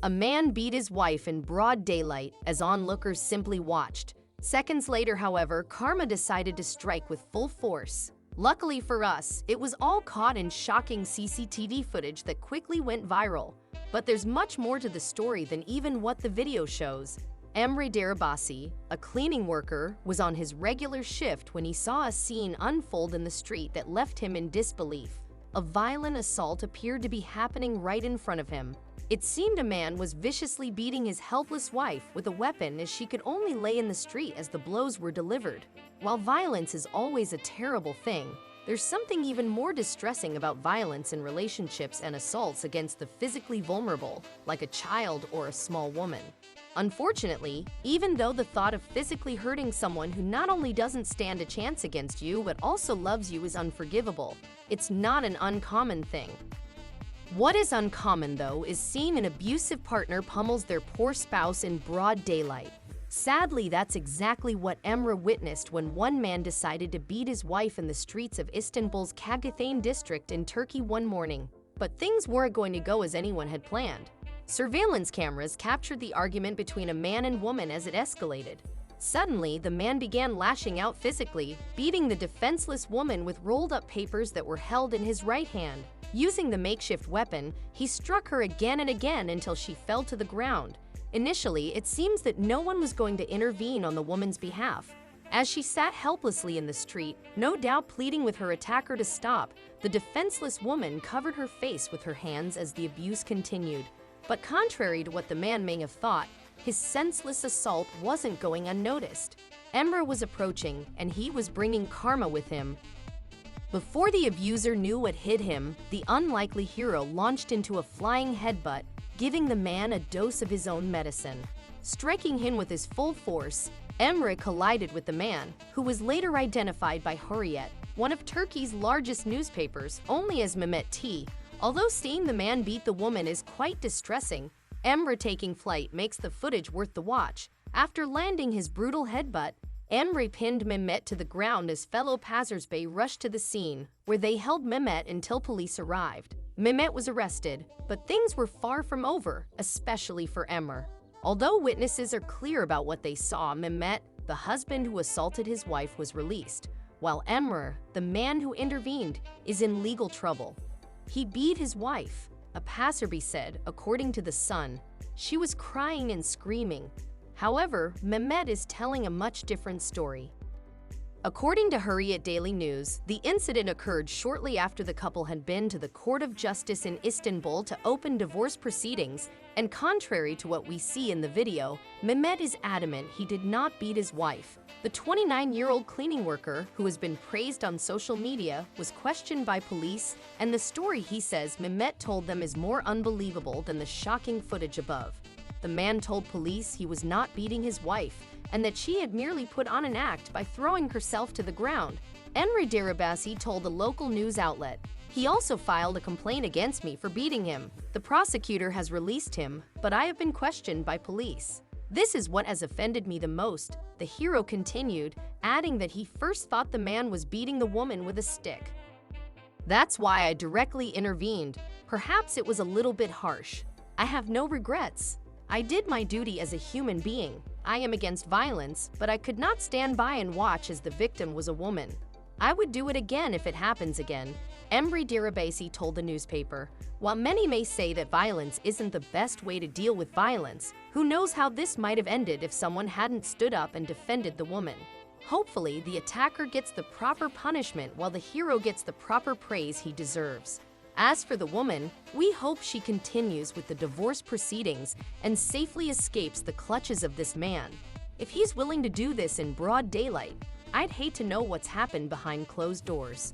A man beat his wife in broad daylight as onlookers simply watched. Seconds later, however, karma decided to strike with full force. Luckily for us, it was all caught in shocking CCTV footage that quickly went viral. But there's much more to the story than even what the video shows. Emre Darabasi, a cleaning worker, was on his regular shift when he saw a scene unfold in the street that left him in disbelief. A violent assault appeared to be happening right in front of him. It seemed a man was viciously beating his helpless wife with a weapon as she could only lay in the street as the blows were delivered. While violence is always a terrible thing, there's something even more distressing about violence in relationships and assaults against the physically vulnerable, like a child or a small woman. Unfortunately, even though the thought of physically hurting someone who not only doesn't stand a chance against you but also loves you is unforgivable, it's not an uncommon thing. What is uncommon, though, is seeing an abusive partner pummels their poor spouse in broad daylight. Sadly, that's exactly what Emre witnessed when one man decided to beat his wife in the streets of Istanbul's Kagathane district in Turkey one morning. But things weren't going to go as anyone had planned. Surveillance cameras captured the argument between a man and woman as it escalated. Suddenly, the man began lashing out physically, beating the defenseless woman with rolled-up papers that were held in his right hand. Using the makeshift weapon, he struck her again and again until she fell to the ground. Initially, it seems that no one was going to intervene on the woman's behalf. As she sat helplessly in the street, no doubt pleading with her attacker to stop, the defenseless woman covered her face with her hands as the abuse continued. But contrary to what the man may have thought, his senseless assault wasn't going unnoticed. Emre was approaching, and he was bringing karma with him. Before the abuser knew what hit him, the unlikely hero launched into a flying headbutt, giving the man a dose of his own medicine. Striking him with his full force, Emre collided with the man, who was later identified by Hurriyet, one of Turkey's largest newspapers, only as Mehmet T. Although seeing the man beat the woman is quite distressing, Emre taking flight makes the footage worth the watch. After landing his brutal headbutt, Emre pinned Mehmet to the ground as fellow passersby rushed to the scene, where they held Mehmet until police arrived. Mehmet was arrested, but things were far from over, especially for Emre. Although witnesses are clear about what they saw, Mehmet, the husband who assaulted his wife, was released, while Emre, the man who intervened, is in legal trouble. He beat his wife, a passerby said, according to The Sun. She was crying and screaming. However, Mehmet is telling a much different story. According to Hurriyet Daily News, the incident occurred shortly after the couple had been to the Court of Justice in Istanbul to open divorce proceedings, and contrary to what we see in the video, Mehmet is adamant he did not beat his wife. The 29-year-old cleaning worker, who has been praised on social media, was questioned by police, and the story he says Mehmet told them is more unbelievable than the shocking footage above. The man told police he was not beating his wife, and that she had merely put on an act by throwing herself to the ground. Emre Darabasi told a local news outlet, "He also filed a complaint against me for beating him. The prosecutor has released him, but I have been questioned by police. This is what has offended me the most," the hero continued, adding that he first thought the man was beating the woman with a stick. "That's why I directly intervened. Perhaps it was a little bit harsh. I have no regrets. I did my duty as a human being. I am against violence, but I could not stand by and watch as the victim was a woman. I would do it again if it happens again," Emre Darabasi told the newspaper. While many may say that violence isn't the best way to deal with violence, who knows how this might have ended if someone hadn't stood up and defended the woman. Hopefully, the attacker gets the proper punishment while the hero gets the proper praise he deserves. As for the woman, we hope she continues with the divorce proceedings and safely escapes the clutches of this man. If he's willing to do this in broad daylight, I'd hate to know what's happened behind closed doors.